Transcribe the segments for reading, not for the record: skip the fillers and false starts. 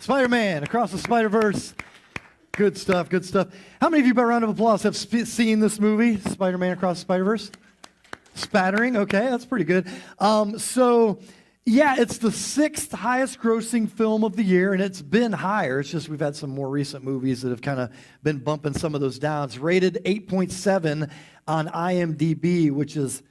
Spider-Man, Across the Spider-Verse. Good stuff, good stuff. How many of you, by round of applause, have seen this movie, Spider-Man Across the Spider-Verse? Spattering, okay, that's pretty good. Yeah, it's the 6th highest grossing film of the year, and it's been higher. It's just we've had some more recent movies that have kind of been bumping some of those down. It's rated 8.7 on IMDb, which is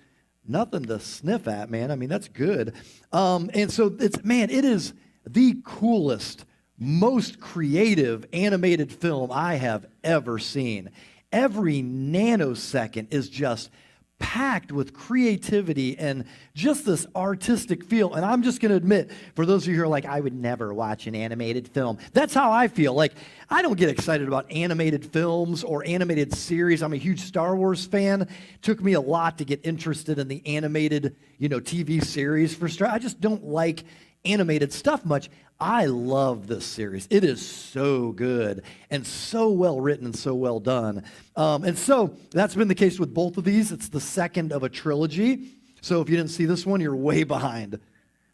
nothing to sniff at, man. I mean, that's good. And so it is the coolest, most creative animated film I have ever seen. Every nanosecond is just packed with creativity and just this artistic feel. And I'm just going to admit, for those of you who are like, I would never watch an animated film, that's how I feel. Like, I don't get excited about animated films or animated series. I'm a huge Star Wars fan. It took me a lot to get interested in the animated, TV series for Star. I just don't like animated stuff much. I love this series. It is so good and so well written and so well done. And so that's been the case with both of these. It's the second of a trilogy. So if you didn't see this one, you're way behind.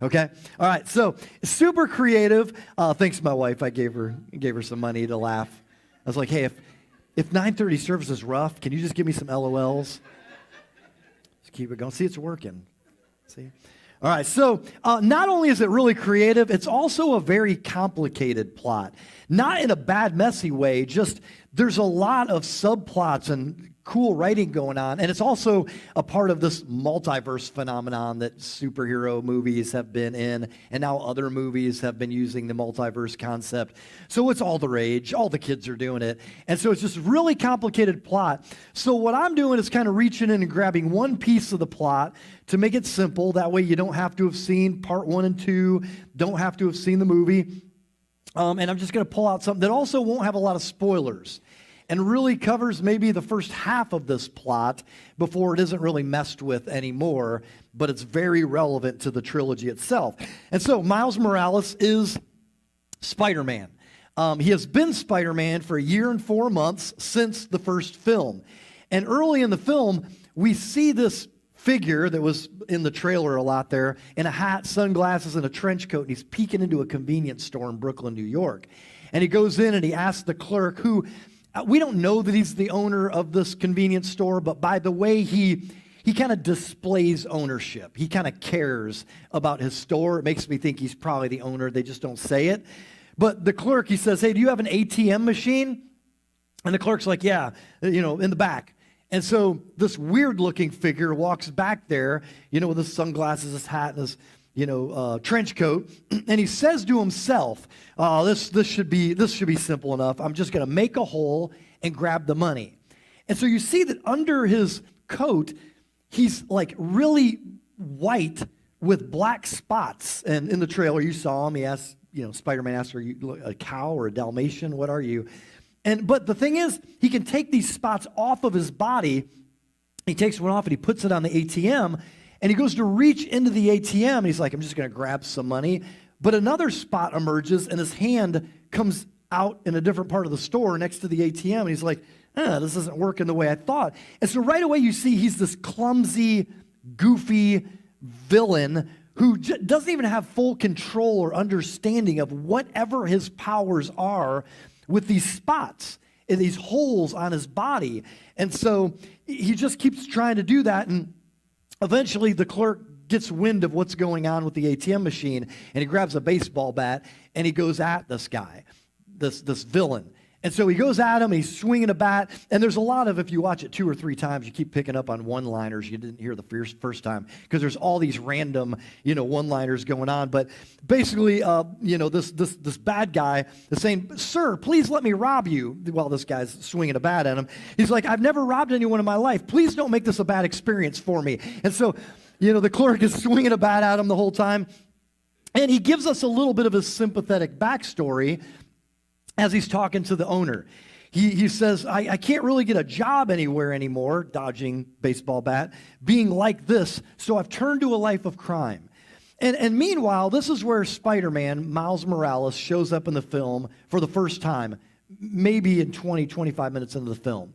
Okay? All right. So super creative. Thanks to my wife. I gave her some money to laugh. I was like, hey, if 9:30 service is rough, can you just give me some LOLs? Just keep it going. See, it's working. See? All right, so not only is it really creative, it's also a very complicated plot. Not in a bad, messy way, just there's a lot of subplots and cool writing going on, and it's also a part of this multiverse phenomenon that superhero movies have been in, and now other movies have been using the multiverse concept. So it's all the rage, all the kids are doing it, and so it's just really complicated plot. So what I'm doing is kind of reaching in and grabbing one piece of the plot to make it simple. That way you don't have to have seen part 1 and 2, don't have to have seen the movie, and I'm just going to pull out something that also won't have a lot of spoilers and really covers maybe the first half of this plot before it isn't really messed with anymore, but it's very relevant to the trilogy itself. And so Miles Morales is Spider-Man. He has been Spider-Man for 1 year and 4 months since the first film. And early in the film, we see this figure that was in the trailer a lot there, in a hat, sunglasses, and a trench coat, and he's peeking into a convenience store in Brooklyn, New York. And he goes in and he asks the clerk, who we don't know that he's the owner of this convenience store, but by the way he kind of displays ownership. He kind of cares about his store. It makes me think he's probably the owner. They just don't say it. But the clerk, he says, hey, do you have an ATM machine? And the clerk's like, yeah, in the back. And so this weird-looking figure walks back there, with his sunglasses, his hat, and his trench coat, and he says to himself, "Oh, this should be simple enough. I'm just going to make a hole and grab the money." And so you see that under his coat, he's like really white with black spots. And in the trailer, you saw him. He asked, Spider-Man asked, "Are you a cow or a Dalmatian? What are you?" But the thing is, he can take these spots off of his body. He takes one off and he puts it on the ATM. And he goes to reach into the ATM, and he's like, I'm just going to grab some money. But another spot emerges, and his hand comes out in a different part of the store next to the ATM. And he's like, this isn't working the way I thought. And so right away you see he's this clumsy, goofy villain who doesn't even have full control or understanding of whatever his powers are with these spots and these holes on his body. And so he just keeps trying to do that, and eventually, the clerk gets wind of what's going on with the ATM machine, and he grabs a baseball bat, and he goes at this guy, this villain. And so he goes at him, and he's swinging a bat, and there's a lot of, if you watch it 2 or 3 times, you keep picking up on one-liners you didn't hear the first time, because there's all these random, one-liners going on. But basically, this bad guy is saying, "Sir, please let me rob you," while this guy's swinging a bat at him. He's like, "I've never robbed anyone in my life. Please don't make this a bad experience for me." And so, the clerk is swinging a bat at him the whole time, and he gives us a little bit of a sympathetic backstory as he's talking to the owner. He says, I can't really get a job anywhere anymore, dodging baseball bat, being like this, so I've turned to a life of crime. And meanwhile, this is where Spider-Man, Miles Morales, shows up in the film for the first time, maybe in 20, 25 minutes into the film.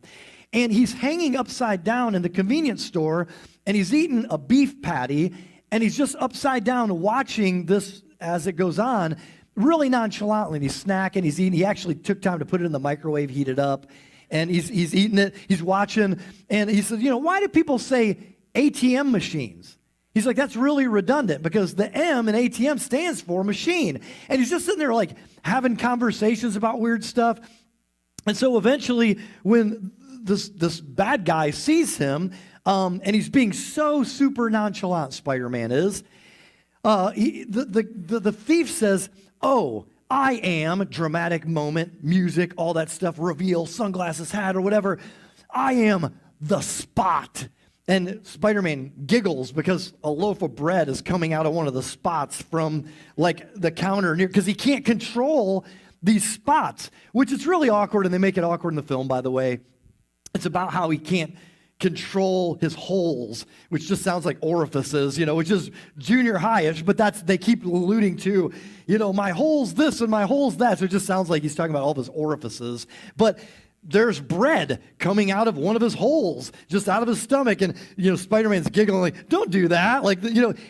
And he's hanging upside down in the convenience store, and he's eating a beef patty, and he's just upside down watching this as it goes on. really nonchalantly. And he's snacking, he's eating. He actually took time to put it in the microwave, heat it up, and he's eating it. He's watching, and he says, why do people say ATM machines? He's like, that's really redundant because the M in ATM stands for machine. And he's just sitting there like having conversations about weird stuff. And so eventually when this bad guy sees him, and he's being so super nonchalant, Spider-Man is, the thief says, oh, I am, dramatic moment, music, all that stuff, reveal, sunglasses, hat, or whatever. I am the Spot. And Spider-Man giggles because a loaf of bread is coming out of one of the spots from like the counter near, because he can't control these spots, which is really awkward, and they make it awkward in the film, by the way. It's about how he can't control his holes, which just sounds like orifices, which is junior high-ish, but they keep alluding to, my hole's this and my hole's that, so it just sounds like he's talking about all of his orifices. But there's bread coming out of one of his holes, just out of his stomach, and Spider-Man's giggling like, don't do that. Like,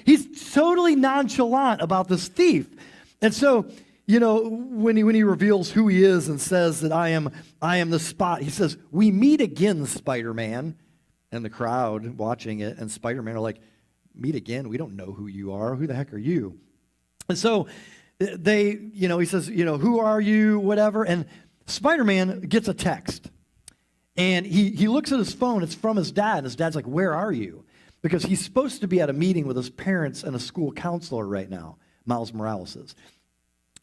he's totally nonchalant about this thief. And so, when he reveals who he is and says that I am the Spot, he says, we meet again, Spider-Man. And the crowd watching it and Spider-Man are like, meet again? We don't know who you are. Who the heck are you? And so he says, who are you, whatever. And Spider-Man gets a text. And he looks at his phone. It's from his dad. And his dad's like, where are you? Because he's supposed to be at a meeting with his parents and a school counselor right now, Miles Morales is.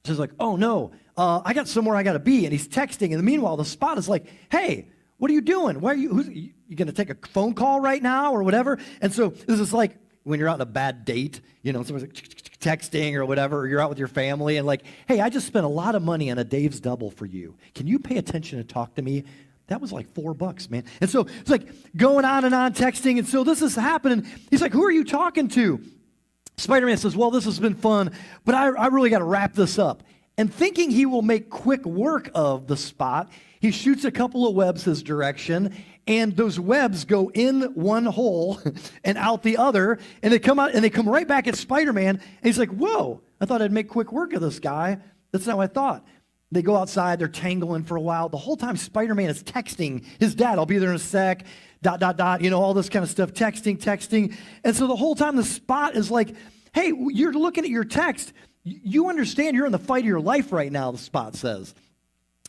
So he's like, oh, no, I got somewhere I got to be. And he's texting. And meanwhile, the Spot is like, hey, what are you doing? Why are you going to take a phone call right now or whatever? And so this is like when you're out on a bad date, someone's like texting or whatever, or you're out with your family and like, hey, I just spent a lot of money on a Dave's Double for you. Can you pay attention and talk to me? That was like $4, man. And so it's like going on and on texting. And so this is happening. He's like, who are you talking to? Spider-Man says, well, this has been fun, but I really got to wrap this up. And thinking he will make quick work of the Spot, he shoots a couple of webs his direction, and those webs go in one hole and out the other, and they come out and they come right back at Spider-Man, and he's like, whoa, I thought I'd make quick work of this guy. That's not what I thought. They go outside, they're tangling for a while. The whole time Spider-Man is texting his dad, I'll be there in a sec, ... all this kind of stuff, texting. And so the whole time the Spot is like, hey, you're looking at your text. You understand you're in the fight of your life right now, the Spot says.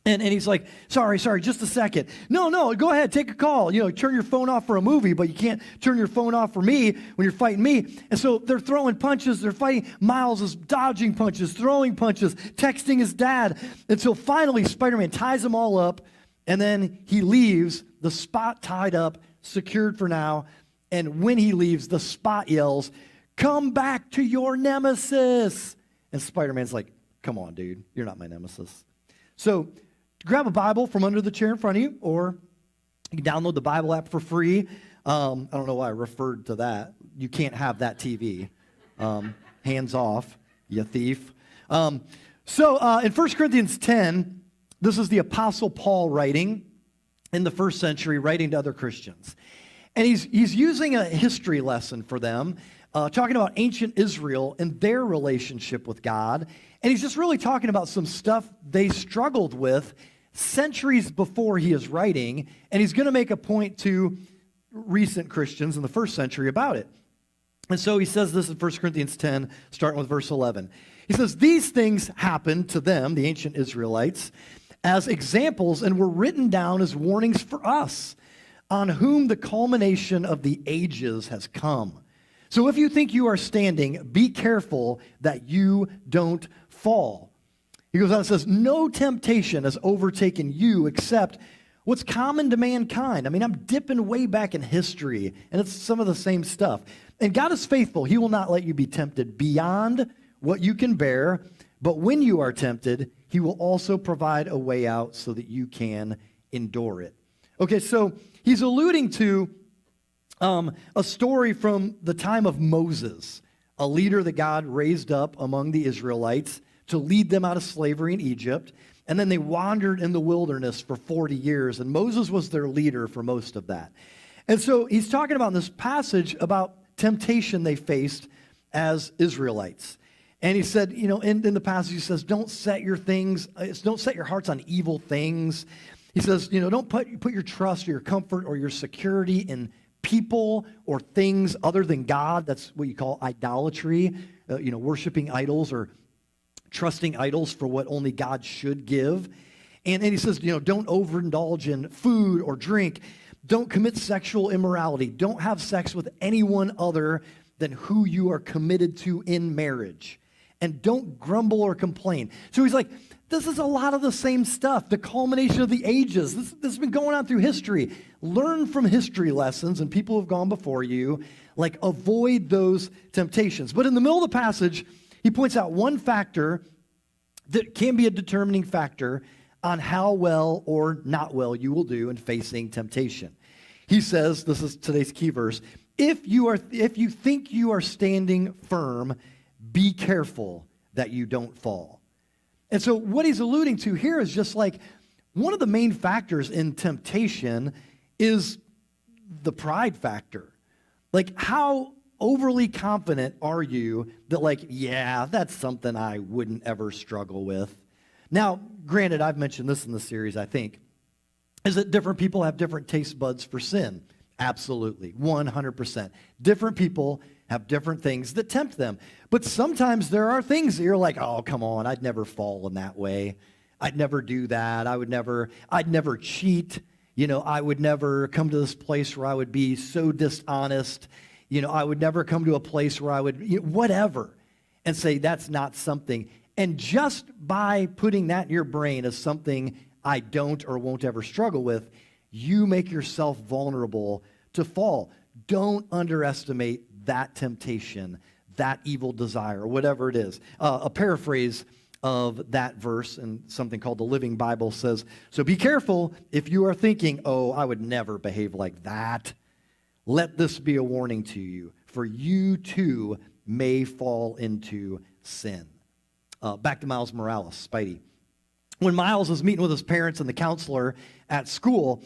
And he's like, sorry, just a second. No, go ahead, take a call. Turn your phone off for a movie, but you can't turn your phone off for me when you're fighting me. And so they're throwing punches, they're fighting. Miles is dodging punches, throwing punches, texting his dad, until finally Spider-Man ties them all up, and then he leaves, the Spot tied up, secured for now, and when he leaves, the Spot yells, come back to your nemesis. And Spider-Man's like, come on, dude, you're not my nemesis. So grab a Bible from under the chair in front of you, or you can download the Bible app for free. I don't know why I referred to that. You can't have that TV. Hands off, you thief. So in 1 Corinthians 10, this is the Apostle Paul writing in the first century, writing to other Christians. And he's using a history lesson for them, talking about ancient Israel and their relationship with God. And he's just really talking about some stuff they struggled with centuries before he is writing. And he's going to make a point to recent Christians in the first century about it. And so he says this in 1 Corinthians 10, starting with verse 11. He says, these things happened to them, the ancient Israelites, as examples and were written down as warnings for us, on whom the culmination of the ages has come. So if you think you are standing, be careful that you don't fall. He goes on and says, no temptation has overtaken you except what's common to mankind. I mean, I'm dipping way back in history, and it's some of the same stuff. And God is faithful. He will not let you be tempted beyond what you can bear, but when you are tempted, he will also provide a way out so that you can endure it. Okay, so he's alluding to a story from the time of Moses, a leader that God raised up among the Israelites to lead them out of slavery in Egypt. And then they wandered in the wilderness for 40 years, and Moses was their leader for most of that. And so he's talking about in this passage about temptation they faced as Israelites. And he said, in the passage, he says, don't set your hearts on evil things. He says, don't put your trust or your comfort or your security in people or things other than God. That's what you call idolatry, worshiping idols or trusting idols for what only God should give. And he says, don't overindulge in food or drink. Don't commit sexual immorality. Don't have sex with anyone other than who you are committed to in marriage. And don't grumble or complain. So he's like, this is a lot of the same stuff, the culmination of the ages. This has been going on through history. Learn from history lessons and people who have gone before you. Like, avoid those temptations. But in the middle of the passage, he points out one factor that can be a determining factor on how well or not well you will do in facing temptation. He says, this is today's key verse, if you think you are standing firm, be careful that you don't fall. And so what he's alluding to here is just like one of the main factors in temptation is the pride factor. Like, how overly confident are you that, like, yeah, that's something I wouldn't ever struggle with? Now, granted, I've mentioned this in the series, I think, is that different people have different taste buds for sin. Absolutely, 100%. Different people have different things that tempt them. But sometimes there are things that you're like, oh, come on, I'd never fall in that way. I'd never do that. I'd never cheat. I would never come to this place where I would be so dishonest. I would never come to a place where I would, whatever, and say that's not something. And just by putting that in your brain as something I don't or won't ever struggle with, you make yourself vulnerable to fall. Don't underestimate that temptation, that evil desire, whatever it is. A paraphrase of that verse in something called the Living Bible says, so be careful if you are thinking, oh, I would never behave like that. Let this be a warning to you, for you too may fall into sin. Back to Miles Morales, Spidey. When Miles was meeting with his parents and the counselor at school,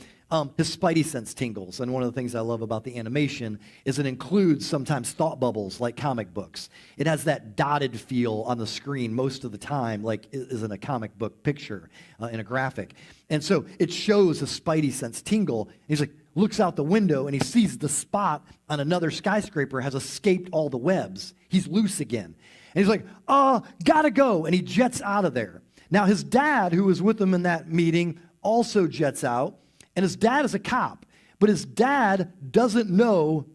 his Spidey sense tingles. And one of the things I love about the animation is it includes sometimes thought bubbles like comic books. It has that dotted feel on the screen most of the time, like is in a comic book picture, in a graphic. And so it shows his Spidey sense tingle. He's like, looks out the window and he sees the spot on another skyscraper has escaped all the webs. He's loose again. And he's like, gotta go. And he jets out of there. Now, his dad, who was with him in that meeting, also jets out. And his dad is a cop. But his dad doesn't know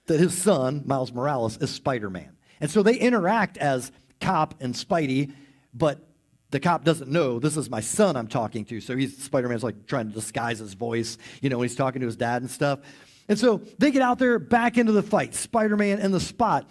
that his son, Miles Morales, is Spider-Man. And so they interact as cop and Spidey, but the cop doesn't know, this is my son I'm talking to. So Spider-Man's like trying to disguise his voice, when he's talking to his dad and stuff. And so they get out there, back into the fight, Spider-Man and the Spot.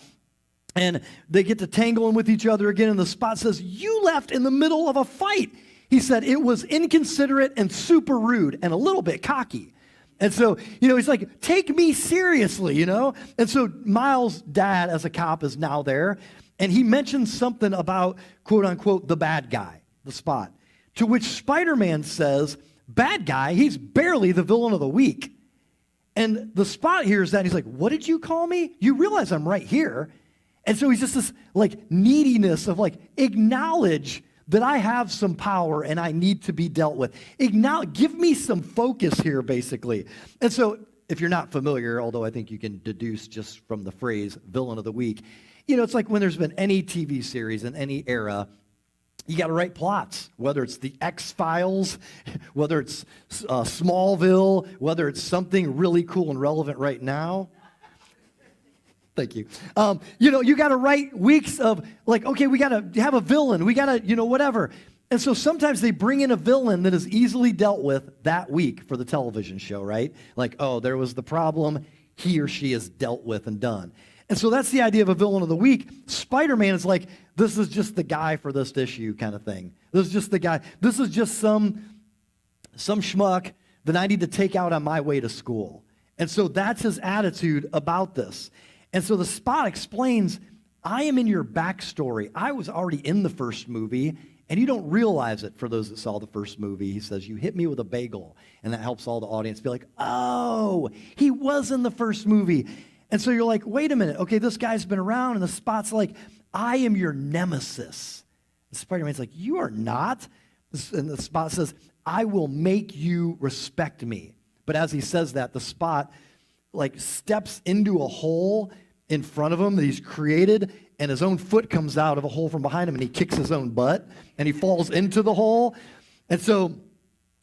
And they get to tangling with each other again, and the Spot says, you left in the middle of a fight. He said it was inconsiderate and super rude and a little bit cocky. And so, he's like, take me seriously, And so Miles' dad as a cop is now there, and he mentions something about, quote unquote, the bad guy, the Spot. To which Spider-Man says, bad guy? He's barely the villain of the week. And the Spot hears that, and he's like, what did you call me? You realize I'm right here. And so he's just this neediness of acknowledge that I have some power and I need to be dealt with. Give me some focus here, basically. And so if you're not familiar, although I think you can deduce just from the phrase villain of the week, it's like when there's been any TV series in any era, you got to write plots, whether it's the X-Files, whether it's Smallville, whether it's something really cool and relevant right now. Thank you. You got to write weeks of okay, we got to have a villain. We got to, whatever. And so sometimes they bring in a villain that is easily dealt with that week for the television show, right? There was the problem. He or she is dealt with and done. And so that's the idea of a villain of the week. Spider-Man is like, this is just the guy for this issue kind of thing. This is just the guy. This is just some schmuck that I need to take out on my way to school. And so that's his attitude about this. And so the Spot explains, I am in your backstory. I was already in the first movie, and you don't realize it for those that saw the first movie. He says, you hit me with a bagel, and that helps all the audience be like, oh, he was in the first movie. And so you're like, wait a minute. Okay, this guy's been around, and the Spot's like, I am your nemesis. And Spider-Man's like, you are not. And the Spot says, I will make you respect me. But as he says that, the Spot like steps into a hole in front of him that he's created, and his own foot comes out of a hole from behind him, and he kicks his own butt, and he falls into the hole. And so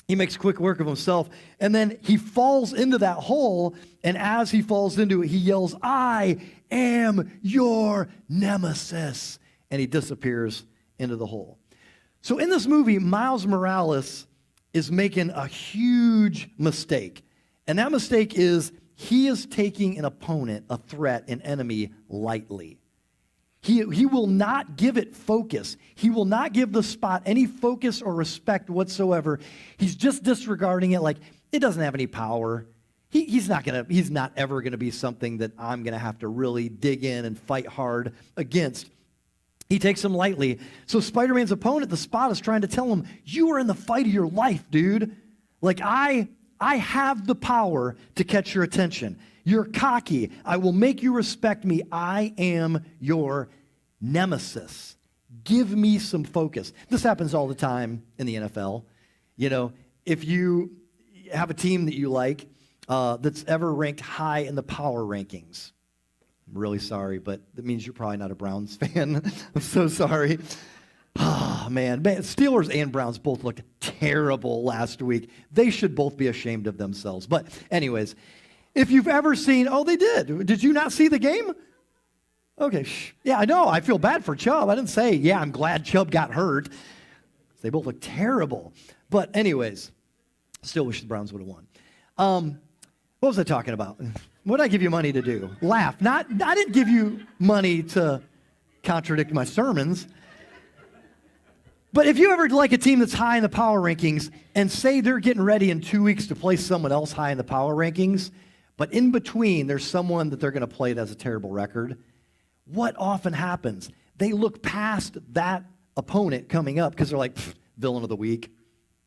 he makes quick work of himself, and then he falls into that hole, and as he falls into it, he yells, I am your nemesis, and he disappears into the hole. So in this movie, Miles Morales is making a huge mistake, and that mistake is he is taking an opponent, a threat, an enemy lightly. He will not give it focus. He will not give the Spot any focus or respect whatsoever. He's just disregarding it like it doesn't have any power. He's not ever gonna be something that I'm gonna have to really dig in and fight hard against. He takes him lightly. So Spider-Man's opponent, the Spot, is trying to tell him, you are in the fight of your life, dude. Like I have the power to catch your attention. You're cocky. I will make you respect me. I am your nemesis. Give me some focus. This happens all the time in the NFL. You know, if you have a team that you like that's ever ranked high in the power rankings, I'm really sorry, but that means you're probably not a Browns fan. I'm so sorry. Oh, man, Steelers and Browns both looked terrible last week. They should both be ashamed of themselves. But anyways, if you've ever seen, oh, they did. Did you not see the game? Okay, yeah, I know. I feel bad for Chubb. I didn't say, yeah, I'm glad Chubb got hurt. They both look terrible. But anyways, still wish the Browns would have won. What was I talking about? What did I give you money to do? Laugh. I didn't give you money to contradict my sermons. But if you ever like a team that's high in the power rankings and say they're getting ready in 2 weeks to play someone else high in the power rankings, but in between there's someone that they're going to play that has a terrible record, what often happens? They look past that opponent coming up because they're like, villain of the week.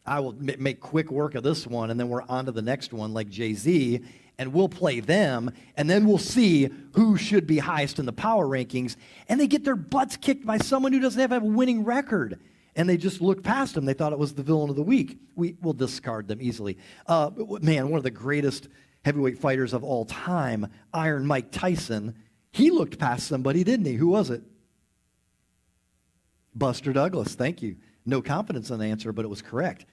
I will make quick work of this one, and then we're on to the next one like Jay-Z, and we'll play them, and then we'll see who should be highest in the power rankings, and they get their butts kicked by someone who doesn't have a winning record. And they just looked past him. They thought it was the villain of the week. We will discard them easily. Man, one of the greatest heavyweight fighters of all time, Iron Mike Tyson, he looked past somebody, didn't he? Who was it? Buster Douglas. Thank you. No confidence in the answer, but it was correct.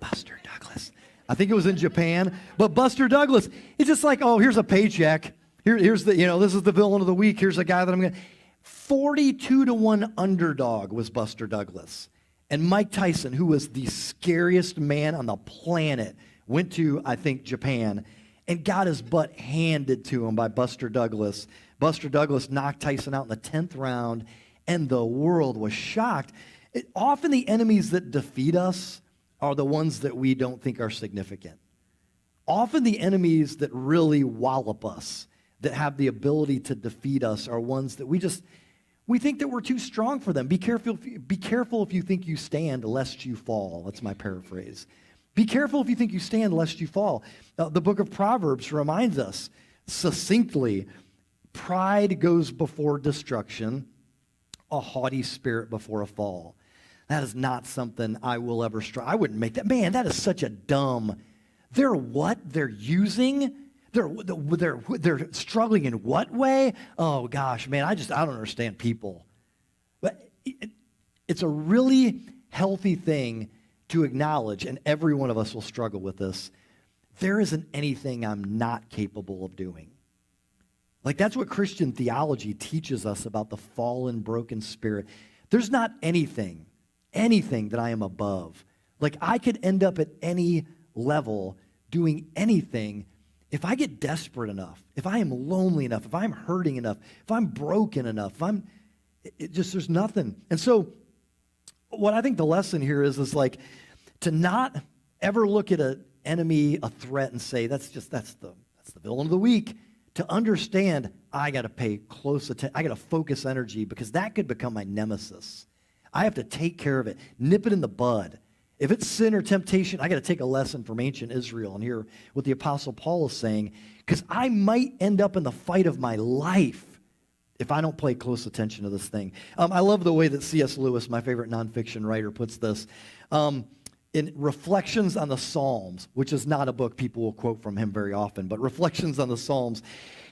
Buster Douglas. I think it was in Japan. But Buster Douglas, it's just like, oh, here's a paycheck. Here's the, this is the villain of the week. Here's a guy that I'm going to... 42-1 underdog was Buster Douglas. And Mike Tyson, who was the scariest man on the planet, went to, I think, Japan and got his butt handed to him by Buster Douglas. Buster Douglas knocked Tyson out in the 10th round, and the world was shocked. Often the enemies that defeat us are the ones that we don't think are significant. Often the enemies that really wallop us, that have the ability to defeat us, are ones that we think that we're too strong for them. Be careful if you think you stand, lest you fall. That's my paraphrase. Be careful if you think you stand, lest you fall. The book of Proverbs reminds us succinctly, pride goes before destruction, a haughty spirit before a fall. That is not something I will ever strive. I wouldn't make that. Man, that is such a dumb. They're what? They're using? They're struggling in what way? Oh gosh, man, I don't understand people. But it's a really healthy thing to acknowledge, and every one of us will struggle with this. There isn't anything I'm not capable of doing. Like that's what Christian theology teaches us about the fallen, broken spirit. There's not anything that I am above. Like I could end up at any level doing anything if I get desperate enough, if I am lonely enough, if I'm hurting enough, if I'm broken enough, there's nothing. And so what I think the lesson here is like to not ever look at an enemy, a threat, and say, that's the villain of the week. To understand, I got to pay close attention. I got to focus energy because that could become my nemesis. I have to take care of it, nip it in the bud. If it's sin or temptation, I got to take a lesson from ancient Israel and hear what the Apostle Paul is saying, because I might end up in the fight of my life if I don't pay close attention to this thing. I love the way that C.S. Lewis, my favorite nonfiction writer, puts this. In Reflections on the Psalms, which is not a book people will quote from him very often, but Reflections on the Psalms,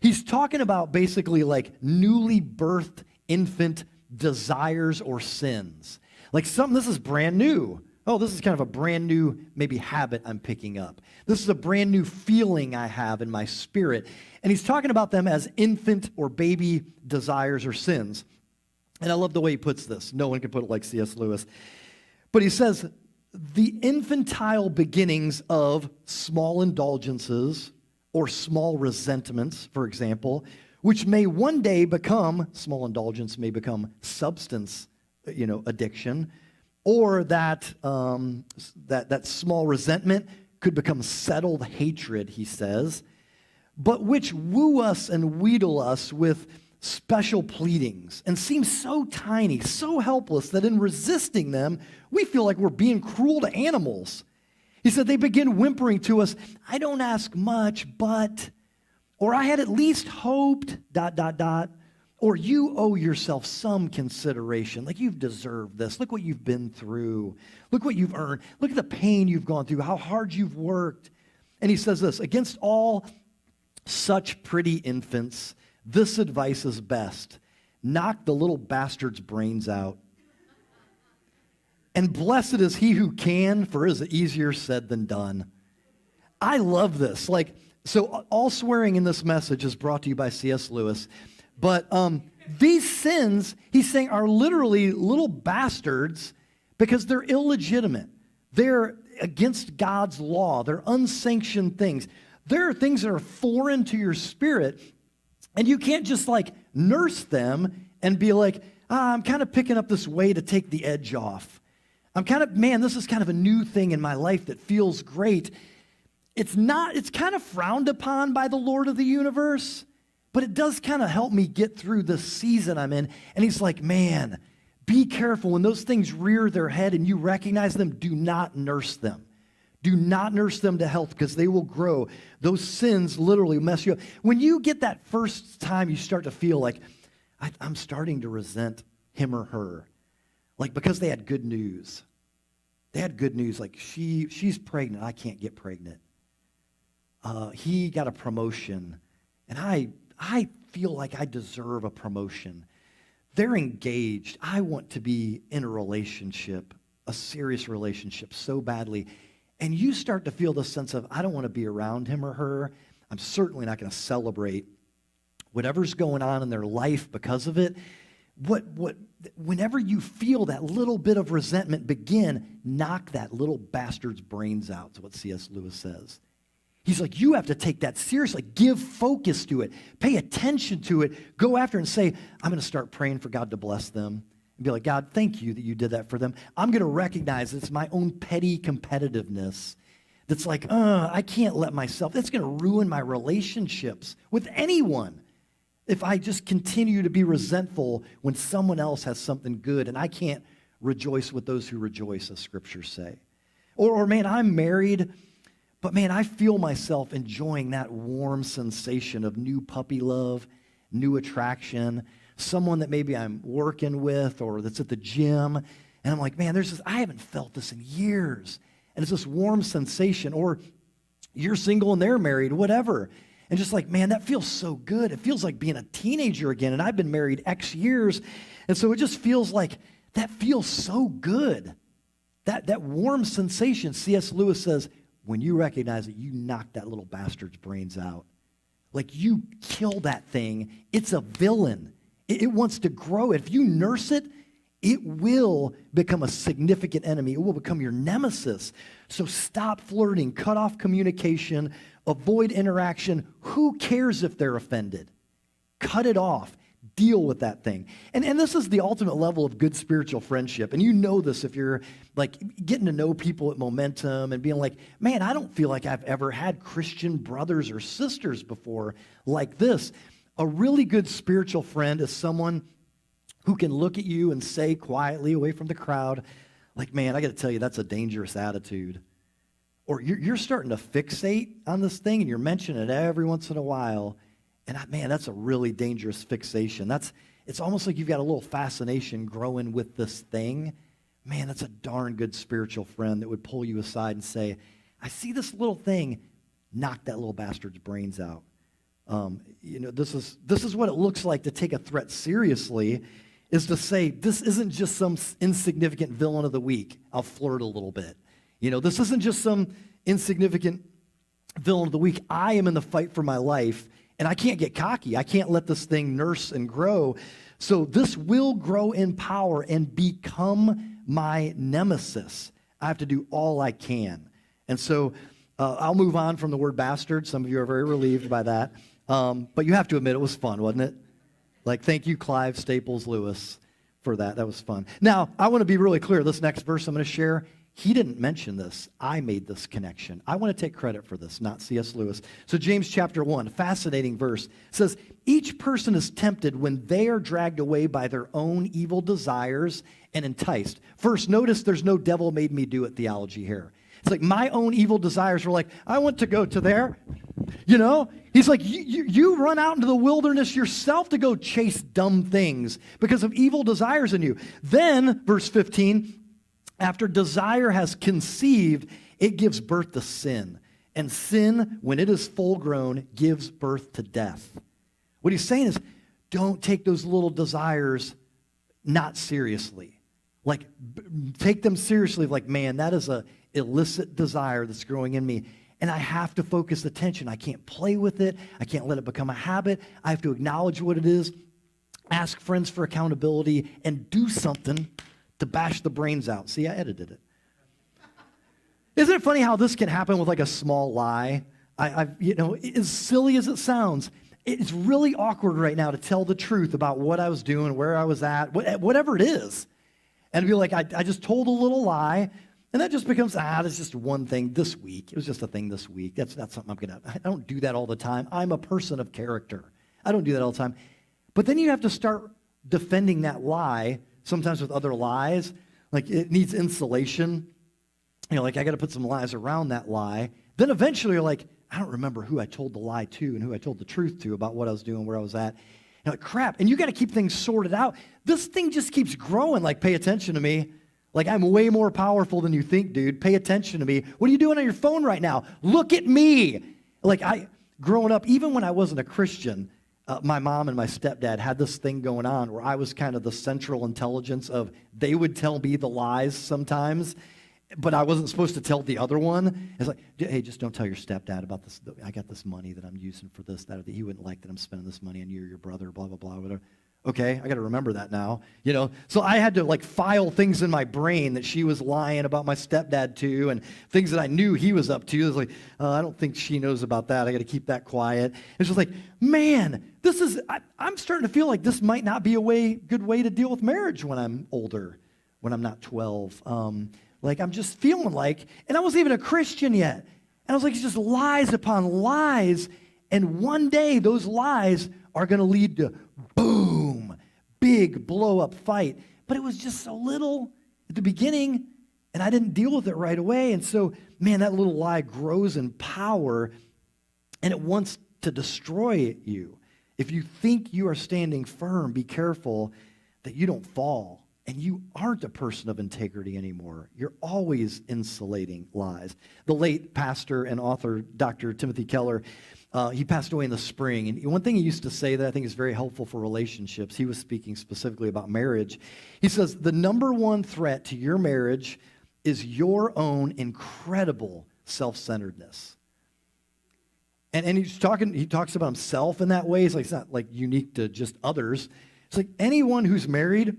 he's talking about basically like newly birthed infant desires or sins. Like this is brand new. Oh, this is kind of a brand new maybe habit I'm picking up. This is a brand new feeling I have in my spirit. And he's talking about them as infant or baby desires or sins. And I love the way he puts this. No one can put it like C.S. Lewis. But he says, the infantile beginnings of small indulgences or small resentments, for example, which may one day become, small indulgence may become substance, addiction, or that small resentment could become settled hatred, he says, but which woo us and wheedle us with special pleadings and seem so tiny, so helpless that in resisting them, we feel like we're being cruel to animals. He said they begin whimpering to us, I don't ask much, but, or I had at least hoped, ... or you owe yourself some consideration. Like you've deserved this. Look what you've been through. Look what you've earned. Look at the pain you've gone through, how hard you've worked. And he says this, against all such pretty infants, this advice is best. Knock the little bastard's brains out. And blessed is he who can, for it is easier said than done. I love this. So all swearing in this message is brought to you by C.S. Lewis. But these sins, he's saying, are literally little bastards because they're illegitimate. They're against God's law. They're unsanctioned things. There are things that are foreign to your spirit, and you can't just nurse them and be like, I'm kind of picking up this way to take the edge off. This is kind of a new thing in my life that feels great. It's kind of frowned upon by the Lord of the universe, but it does kind of help me get through the season I'm in. And he's like, man, be careful. When those things rear their head and you recognize them, do not nurse them. Do not nurse them to health because they will grow. Those sins literally mess you up. When you get that first time you start to feel like, I'm starting to resent him or her, because they had good news. They had good news, she's pregnant, I can't get pregnant. He got a promotion, and I feel like I deserve a promotion. They're engaged. I want to be in a relationship, a serious relationship so badly. And you start to feel the sense of, I don't want to be around him or her. I'm certainly not going to celebrate whatever's going on in their life because of it. Whenever you feel that little bit of resentment begin, knock that little bastard's brains out, is what C.S. Lewis says. He's like, you have to take that seriously. Give focus to it. Pay attention to it. Go after it and say, I'm going to start praying for God to bless them. And be like, God, thank you that you did that for them. I'm going to recognize it's my own petty competitiveness that's I can't let myself, that's going to ruin my relationships with anyone if I just continue to be resentful when someone else has something good and I can't rejoice with those who rejoice, as scriptures say. Or man, I'm married, but man, I feel myself enjoying that warm sensation of new puppy love, new attraction, someone that maybe I'm working with or that's at the gym. And I'm like, man, I haven't felt this in years. And it's this warm sensation. Or you're single and they're married, whatever. And just man, that feels so good. It feels like being a teenager again. And I've been married X years. And so it just feels like that feels so good. That warm sensation, C.S. Lewis says, when you recognize it, you knock that little bastard's brains out. You kill that thing. It's a villain. It wants to grow. If you nurse it, it will become a significant enemy. It will become your nemesis. So stop flirting, cut off communication, avoid interaction. Who cares if they're offended? Cut it off. Deal with that thing. And this is the ultimate level of good spiritual friendship. And you know this if you're getting to know people at Momentum and being like, man, I don't feel like I've ever had Christian brothers or sisters before like this. A really good spiritual friend is someone who can look at you and say quietly away from the crowd, man, I got to tell you, that's a dangerous attitude. Or you're starting to fixate on this thing and you're mentioning it every once in a while. And man, that's a really dangerous fixation. It's almost like you've got a little fascination growing with this thing. Man, that's a darn good spiritual friend that would pull you aside and say, I see this little thing, knock that little bastard's brains out. This is what it looks like to take a threat seriously, is to say, this isn't just some insignificant villain of the week. I'll flirt a little bit. This isn't just some insignificant villain of the week. I am in the fight for my life, and I can't get cocky. I can't let this thing nurse and grow. So this will grow in power and become my nemesis. I have to do all I can. And so I'll move on from the word bastard. Some of you are very relieved by that. But you have to admit it was fun, wasn't it? Like, thank you, Clive Staples Lewis, for that. That was fun. Now, I want to be really clear. This next verse I'm going to share, he didn't mention this. I made this connection. I want to take credit for this, not C.S. Lewis. So James chapter 1, fascinating verse, says, each person is tempted when they are dragged away by their own evil desires and enticed. First, notice there's no devil made me do it theology here. It's like my own evil desires were like, I want to go to there. He's like, you run out into the wilderness yourself to go chase dumb things because of evil desires in you. Then, verse 15, after desire has conceived, it gives birth to sin. And sin, when it is full grown, gives birth to death. What he's saying is, don't take those little desires not seriously. Like, take them seriously, like, man, that is a illicit desire that's growing in me. And I have to focus attention. I can't play with it. I can't let it become a habit. I have to acknowledge what it is, ask friends for accountability, and do something to bash the brains out. See, I edited it. Isn't it funny how this can happen with like a small lie? As silly as it sounds, it's really awkward right now to tell the truth about what I was doing, where I was at, whatever it is. And be like, I just told a little lie. And that just becomes, that's just one thing this week. It was just a thing this week. That's not something I don't do that all the time. I'm a person of character. I don't do that all the time. But then you have to start defending that lie, sometimes with other lies. Like it needs insulation. Like I got to put some lies around that lie. Then eventually you're like, I don't remember who I told the lie to and who I told the truth to about what I was doing, where I was at. Like, crap. And you got to keep things sorted out. This thing just keeps growing. Like, pay attention to me. Like, I'm way more powerful than you think, dude. Pay attention to me. What are you doing on your phone right now? Look at me. Like, growing up, even when I wasn't a Christian, my mom and my stepdad had this thing going on where I was kind of the central intelligence of, they would tell me the lies sometimes, but I wasn't supposed to tell the other one. It's like, hey, just don't tell your stepdad about this. I got this money that I'm using for this, that, or that. He wouldn't like that I'm spending this money on you or your brother, blah, blah, blah, whatever. Okay, I got to remember that now, So I had to file things in my brain that she was lying about my stepdad to, and things that I knew he was up to. It was like, I don't think she knows about that. I got to keep that quiet. It's just like, man, I'm starting to feel like this might not be a good way to deal with marriage when I'm older, when I'm not 12. I'm just feeling like, and I wasn't even a Christian yet. And I was like, it's just lies upon lies. And one day those lies are going to lead to boom, big blow-up fight. But it was just so little at the beginning, and I didn't deal with it right away. And so, man, that little lie grows in power, and it wants to destroy you. If you think you are standing firm, be careful that you don't fall. And you aren't a person of integrity anymore. You're always insulating lies. The late pastor and author, Dr. Timothy Keller, he passed away in the spring. And one thing he used to say that I think is very helpful for relationships, he was speaking specifically about marriage. He says, the number one threat to your marriage is your own incredible self-centeredness. And he talks about himself in that way. It's not like unique to just others. It's like anyone who's married,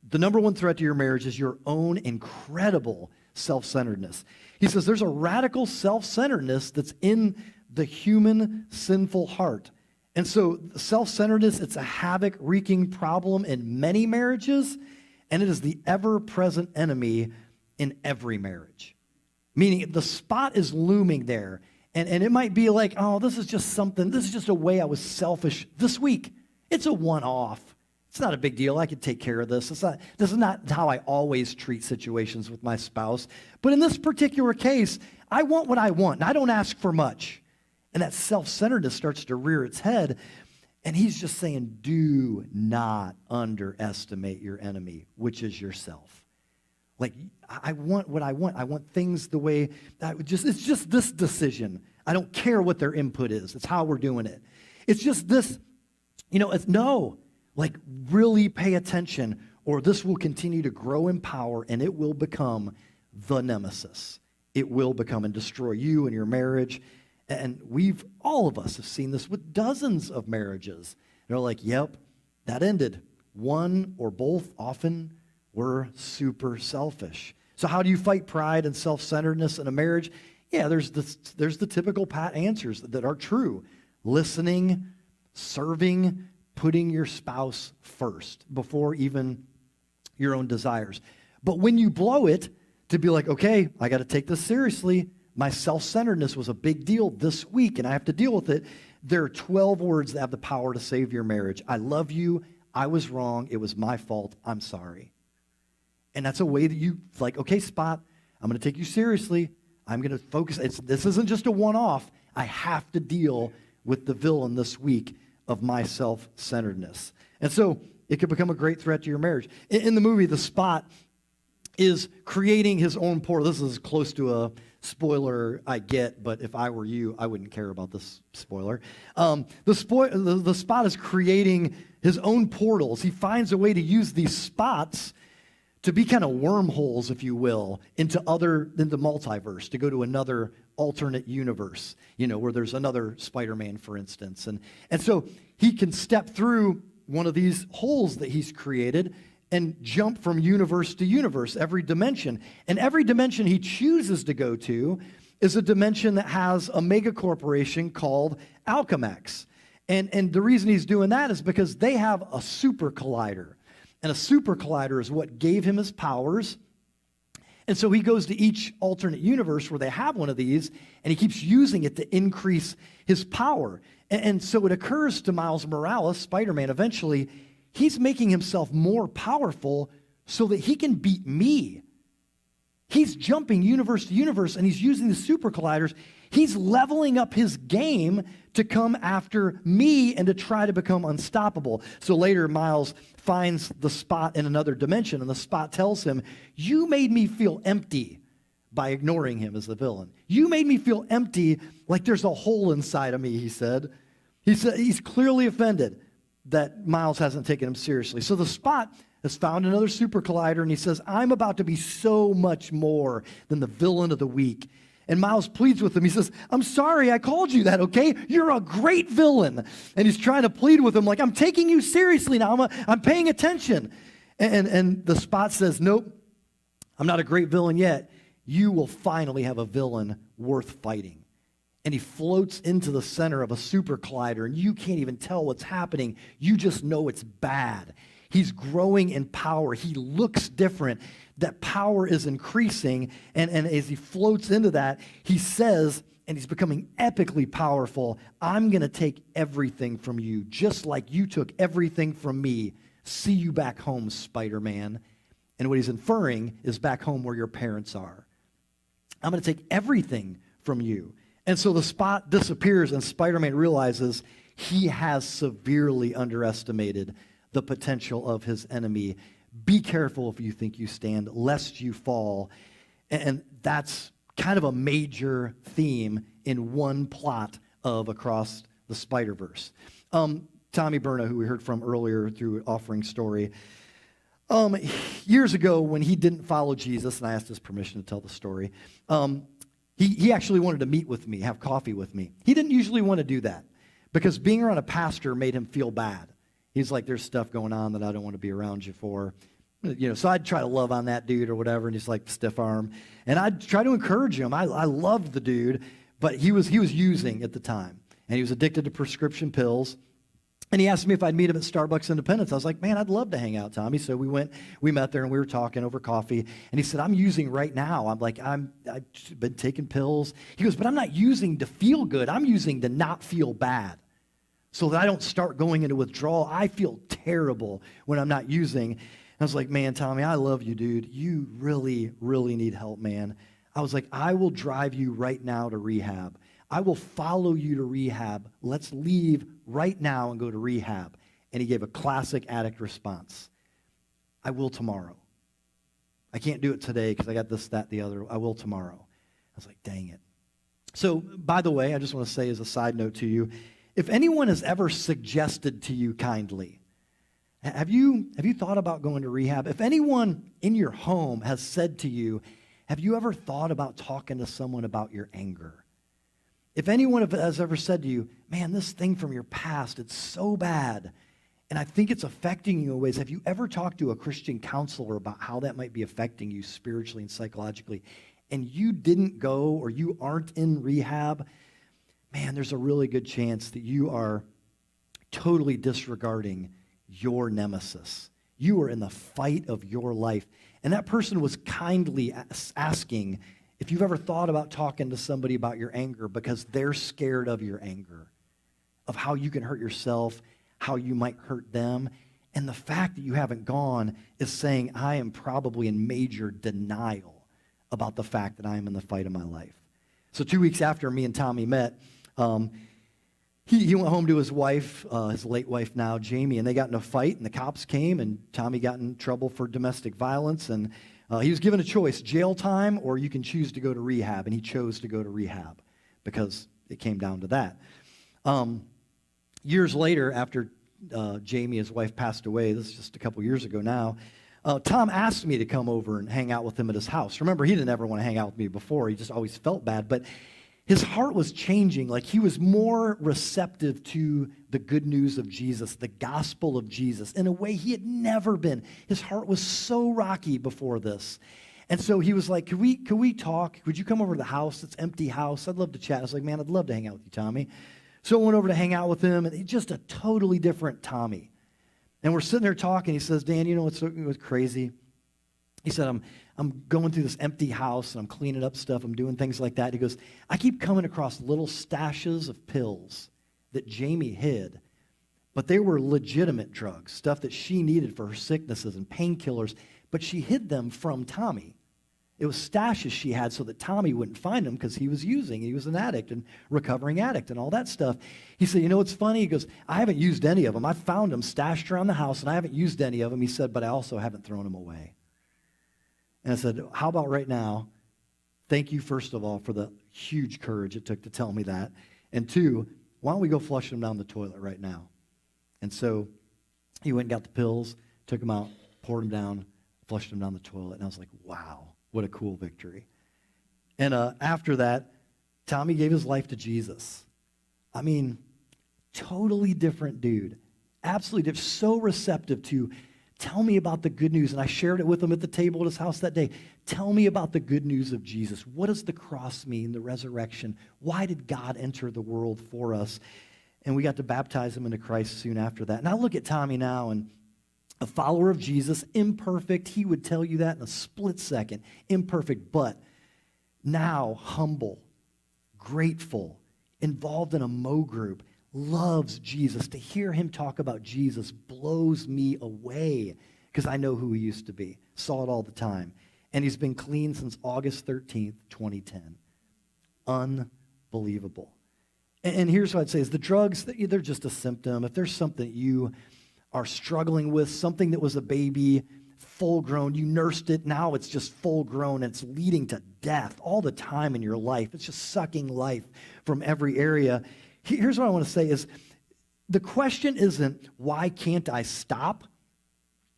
the number one threat to your marriage is your own incredible self-centeredness. He says there's a radical self-centeredness that's in the human sinful heart. And so self-centeredness, it's a havoc-wreaking problem in many marriages, and it is the ever-present enemy in every marriage. Meaning the spot is looming there, and it might be like, oh, this is just a way I was selfish this week. It's a one-off. It's not a big deal. I can take care of this. This is not how I always treat situations with my spouse. But in this particular case, I want what I want, and I don't ask for much. And that self-centeredness starts to rear its head. And he's just saying, do not underestimate your enemy, which is yourself. Like, I want what I want. I want things the way that it's just this decision. I don't care what their input is. It's how we're doing it. It's just this, it's no, like really pay attention or this will continue to grow in power and it will become the nemesis. It will become and destroy you and your marriage. And all of us have seen this with dozens of marriages. They're like, yep, that ended. One or both often were super selfish. So how do you fight pride and self-centeredness in a marriage? Yeah, there's the typical pat answers that are true. Listening, serving, putting your spouse first before even your own desires. But when you blow it, to be like, okay, I got to take this seriously. My self-centeredness was a big deal this week, and I have to deal with it. There are 12 words that have the power to save your marriage. I love you. I was wrong. It was my fault. I'm sorry. And that's a way that you, like, okay, Spot, I'm going to take you seriously. I'm going to focus. This isn't just a one-off. I have to deal with the villain this week of my self-centeredness. And so it could become a great threat to your marriage. In the movie, the Spot is creating his own portal. This is as close to a spoiler I get, but if I were you, I wouldn't care about this spoiler. The Spot is creating his own portals. He finds a way to use these spots to be kind of wormholes, if you will, into multiverse, to go to another alternate universe, where there's another Spider-Man, for instance. And so he can step through one of these holes that he's created and jump from universe to universe, every dimension. And every dimension he chooses to go to is a dimension that has a mega corporation called Alchemax. And the reason he's doing that is because they have a super collider. And a super collider is what gave him his powers. And so he goes to each alternate universe where they have one of these, and he keeps using it to increase his power. And so it occurs to Miles Morales, Spider-Man, eventually, he's making himself more powerful so that he can beat me. He's jumping universe to universe, and he's using the super colliders. He's leveling up his game to come after me and to try to become unstoppable. So later, Miles finds the Spot in another dimension, and the Spot tells him, you made me feel empty by ignoring him as the villain. You made me feel empty, like there's a hole inside of me, he said. He's clearly offended that Miles hasn't taken him seriously. So the Spot has found another super collider, and he says, I'm about to be so much more than the villain of the week. And Miles pleads with him. He says, I'm sorry I called you that, okay? You're a great villain. And he's trying to plead with him like, I'm taking you seriously now. I'm paying attention. And the Spot says, nope, I'm not a great villain yet. You will finally have a villain worth fighting. And he floats into the center of a super collider, and you can't even tell what's happening. You just know it's bad. He's growing in power. He looks different. That power is increasing, and as he floats into that, he says, and he's becoming epically powerful, I'm going to take everything from you, just like you took everything from me. See you back home, Spider-Man. And what he's inferring is back home where your parents are. I'm going to take everything from you. And so the Spot disappears, and Spider-Man realizes he has severely underestimated the potential of his enemy. Be careful if you think you stand, lest you fall. And that's kind of a major theme in one plot of Across the Spider-Verse. Tommy Berna, who we heard from earlier through Offering Story, years ago when he didn't follow Jesus, and I asked his permission to tell the story, he actually wanted to meet with me, have coffee with me. He didn't usually want to do that because being around a pastor made him feel bad. He's like, there's stuff going on that I don't want to be around you for. So I'd try to love on that dude or whatever, and he's like stiff arm. And I'd try to encourage him. I loved the dude, but he was using at the time. And he was addicted to prescription pills. And he asked me if I'd meet him at Starbucks Independence. I was like, man, I'd love to hang out, Tommy. So we met there, and we were talking over coffee. And he said, I'm using right now. I'm like, I've been taking pills. He goes, but I'm not using to feel good. I'm using to not feel bad, so that I don't start going into withdrawal. I feel terrible when I'm not using. And I was like, man, Tommy, I love you, dude. You really, really need help, man. I was like, I will drive you right now to rehab. I will follow you to rehab. Let's leave right now and go to rehab. And he gave a classic addict response. I will tomorrow. I can't do it today because I got this, that, the other. I will tomorrow. I was like, dang it. So, by the way, I just want to say as a side note to you, if anyone has ever suggested to you kindly, have you thought about going to rehab? If anyone in your home has said to you, have you ever thought about talking to someone about your anger? If anyone has ever said to you, man, this thing from your past, it's so bad, and I think it's affecting you in ways, have you ever talked to a Christian counselor about how that might be affecting you spiritually and psychologically, and you didn't go or you aren't in rehab? Man, there's a really good chance that you are totally disregarding your nemesis. You are in the fight of your life. And that person was kindly asking if you've ever thought about talking to somebody about your anger because they're scared of your anger, of how you can hurt yourself, how you might hurt them. And the fact that you haven't gone is saying, I am probably in major denial about the fact that I am in the fight of my life. So 2 weeks after me and Tommy met, he went home to his wife, his late wife now, Jamie, and they got in a fight, and the cops came, and Tommy got in trouble for domestic violence, and he was given a choice, jail time, or you can choose to go to rehab, and he chose to go to rehab because it came down to that. Years later, after Jamie, his wife, passed away, this is just a couple years ago now, Tom asked me to come over and hang out with him at his house. Remember, he didn't ever want to hang out with me before. He just always felt bad, but his heart was changing. Like, he was more receptive to the good news of Jesus, the gospel of Jesus, in a way he had never been. His heart was so rocky before this. And so he was like, could we talk? Would you come over to the house? It's an empty house. I'd love to chat. I was like, man, I'd love to hang out with you, Tommy. So I went over to hang out with him, and he's just a totally different Tommy. And we're sitting there talking. He says, Dan, you know what's crazy? He said, I'm going through this empty house, and I'm cleaning up stuff. I'm doing things like that. He goes, I keep coming across little stashes of pills that Jamie hid, but they were legitimate drugs, stuff that she needed for her sicknesses and painkillers, but she hid them from Tommy. It was stashes she had so that Tommy wouldn't find them because he was using. He was an addict and recovering addict and all that stuff. He said, you know what's funny? He goes, I haven't used any of them. I found them stashed around the house, and I haven't used any of them. He said, but I also haven't thrown them away. And I said, how about right now? Thank you, first of all, for the huge courage it took to tell me that. And two, why don't we go flush them down the toilet right now? And so he went and got the pills, took them out, poured them down, flushed them down the toilet. And I was like, wow, what a cool victory. And after that, Tommy gave his life to Jesus. I mean, totally different dude. Absolutely different. So receptive to, tell me about the good news. And I shared it with him at the table at his house that day. Tell me about the good news of Jesus. What does the cross mean, the resurrection? Why did God enter the world for us? And we got to baptize him into Christ soon after that. And I look at Tommy now, and a follower of Jesus, imperfect. He would tell you that in a split second. Imperfect, but now humble, grateful, involved in a Mo group, loves Jesus. To hear him talk about Jesus blows me away because I know who he used to be. Saw it all the time. And he's been clean since August 13th, 2010. Unbelievable. And here's what I'd say is the drugs, they're just a symptom. If there's something you are struggling with, something that was a baby, full grown, you nursed it, now it's just full grown, and it's leading to death all the time in your life. It's just sucking life from every area. Here's what I want to say is the question isn't, why can't I stop?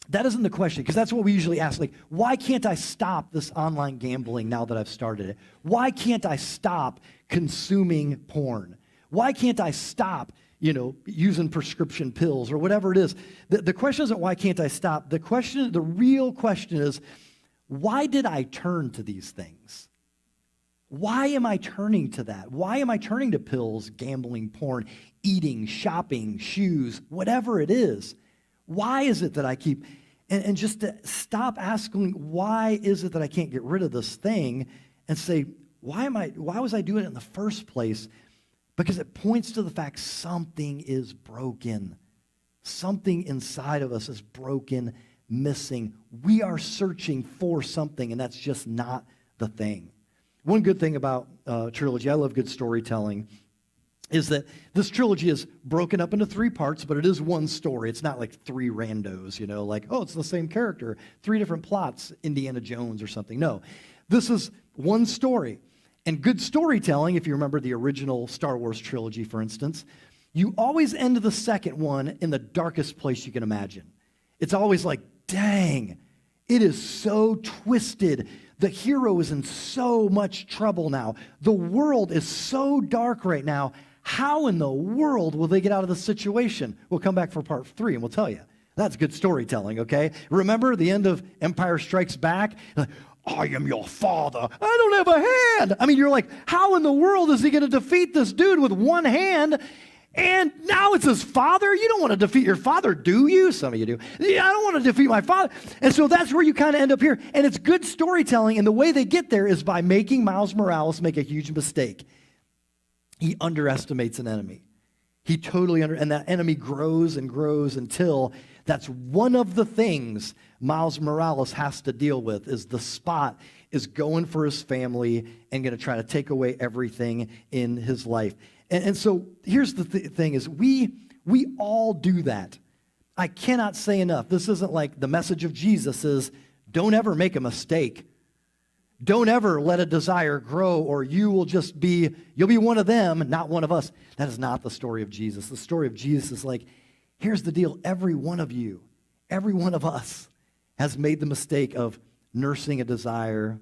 That isn't the question, because that's what we usually ask. Like, why can't I stop this online gambling now that I've started it? Why can't I stop consuming porn? Why can't I stop, using prescription pills or whatever it is? The question isn't, why can't I stop? The real question is, why did I turn to these things? Why am I turning to that? Why am I turning to pills, gambling, porn, eating, shopping, shoes, whatever it is? Why is it that I keep, and just to stop asking, why is it that I can't get rid of this thing, and say, why was I doing it in the first place? Because it points to the fact something is broken. Something inside of us is broken, missing. We are searching for something, and that's just not the thing. One good thing about trilogy, I love good storytelling, is that this trilogy is broken up into 3 parts, but it is one story. It's not like 3 randos, like, oh, it's the same character, 3 different plots, Indiana Jones or something. No, this is one story. And good storytelling, if you remember the original Star Wars trilogy, for instance, you always end the second one in the darkest place you can imagine. It's always like, dang, it is so twisted. The hero is in so much trouble now. The world is so dark right now. How in the world will they get out of the situation? We'll come back for part 3 and we'll tell you. That's good storytelling, okay? Remember the end of Empire Strikes Back? Like, I am your father. I don't have a hand. I mean, you're like, how in the world is he going to defeat this dude with one hand? And now it's his father? You don't want to defeat your father, do you? Some of you do. Yeah, I don't want to defeat my father. And so that's where you kind of end up here. And it's good storytelling. And the way they get there is by making Miles Morales make a huge mistake. He underestimates an enemy. He totally and that enemy grows and grows until that's one of the things Miles Morales has to deal with is the Spot is going for his family and going to try to take away everything in his life. And so here's the thing is we all do that. I cannot say enough. This isn't like the message of Jesus is don't ever make a mistake. Don't ever let a desire grow or you'll be one of them, not one of us. That is not the story of Jesus. The story of Jesus is like, here's the deal. Every one of you, every one of us has made the mistake of nursing a desire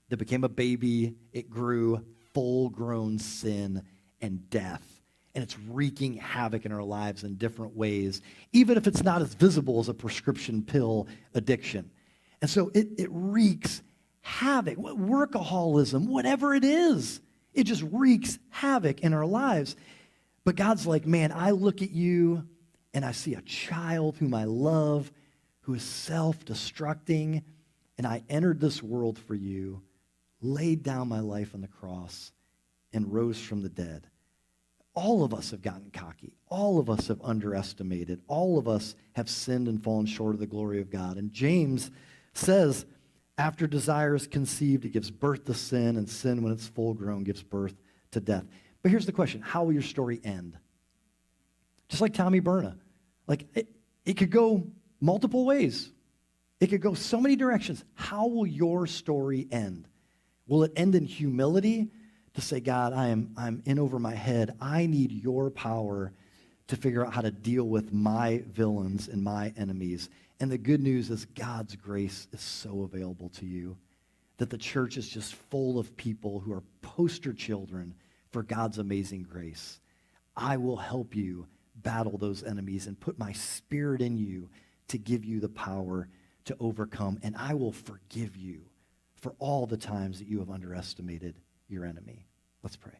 that became a baby. It grew full-grown sin and death. And it's wreaking havoc in our lives in different ways, even if it's not as visible as a prescription pill addiction. And so it wreaks havoc, workaholism, whatever it is. It just wreaks havoc in our lives. But God's like, man, I look at you and I see a child whom I love, who is self-destructing, and I entered this world for you, laid down my life on the cross, and rose from the dead. All of us have gotten cocky. All of us have underestimated. All of us have sinned and fallen short of the glory of God. And James says, after desire is conceived, it gives birth to sin, and sin, when it's full grown, gives birth to death. But here's the question. How will your story end? Just like Tommy Berna. Like, it could go multiple ways. It could go so many directions. How will your story end? Will it end in humility to say, God, I'm in over my head. I need your power to figure out how to deal with my villains and my enemies. And the good news is God's grace is so available to you that the church is just full of people who are poster children for God's amazing grace. I will help you battle those enemies and put my spirit in you to give you the power to overcome. And I will forgive you for all the times that you have underestimated your enemy. Let's pray.